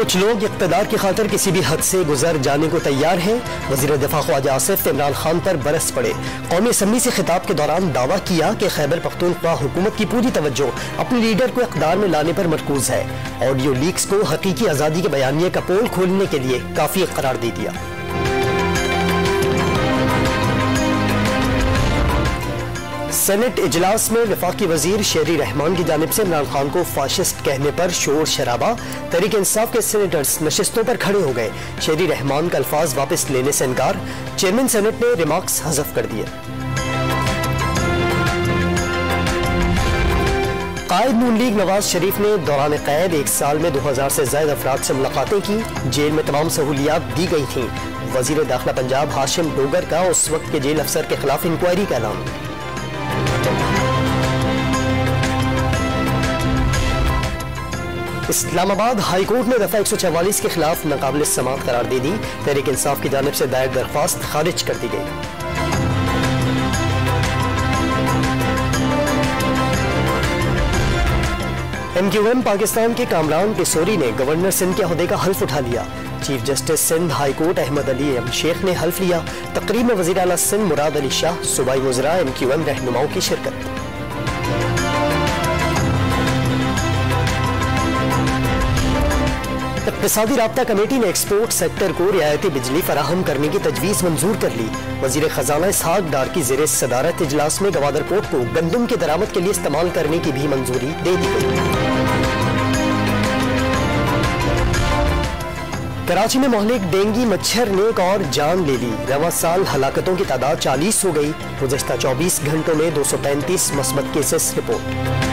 कुछ लोग इक़्तिदार की खातिर किसी भी हद से गुजर जाने को तैयार हैं। वज़ीर दिफा ख्वाजा आसिफ इमरान खान पर बरस पड़े। कौमी असम्बली से खिताब के दौरान दावा किया कि खैबर पख्तूनख्वा हुकूमत की पूरी तवज्जो अपने लीडर को इक़्तिदार में लाने पर मरकूज है। ऑडियो लीक्स को हकीकी आज़ादी के बयानिए का पोल खोलने के लिए काफ़ी करार दे दिया। सेनेट इजलास में वफाकी वजीर शेरी रहमान की जानिब से इमरान खान को फाशिस्ट कहने पर शोर शराबा। तहरीक इंसाफ के सेनेटर्स नशिस्तों पर खड़े हो गए। शेरी रहमान का अल्फाज वापस लेने से इनकार। चेयरमैन सेनेट ने रिमार्क्स हज़फ कर दिए। कायद नून लीग नवाज शरीफ ने दौरान कैद 1 साल में 2000 से ज्यादा अफराद से मुलाकातें की। जेल में तमाम सहूलियात दी गई थीं। वजीर दाखिला पंजाब हाशिम डोगर का उस वक्त के जेल अफसर के खिलाफ इंक्वायरी का ऐलान। इस्लामाबाद हाई कोर्ट ने दफा 144 के खिलाफ नाकाबिल समाअत करार दे दी। तहरीक इंसाफ की जानिब से दायर दरख्वास्त खारिज कर दी गई। MQM पाकिस्तान के कामरान किशोरी ने गवर्नर सिंध के ओहदे का हल्फ उठा लिया। Chief justice Sindh high court Ahmed Ali M Sheikh ने हल्फ लिया। तकरीब में वज़ीर आला सिंध मुराद अली शाह, सूबाई वज़रा MQM रहनुमाओं की शिरकत। इक़्तिसादी राब्ता कमेटी ने एक्सपोर्ट सेक्टर को रियायती बिजली फराहम करने की तजवीज़ मंजूर कर ली। वज़ीर ख़जाना इसहाक डार की ज़ेरे सदारत इजलास में गवादर पोर्ट को गंदम की दरामद के लिए इस्तेमाल करने की भी मंजूरी दे दी गई। कराची में मोहलिक डेंगी मच्छर ने एक और जान ले ली। रवां साल हलाकतों की तादाद 40 हो गई। गुज़श्ता 24 घंटों में 235 मस्बत केसेस रिपोर्ट।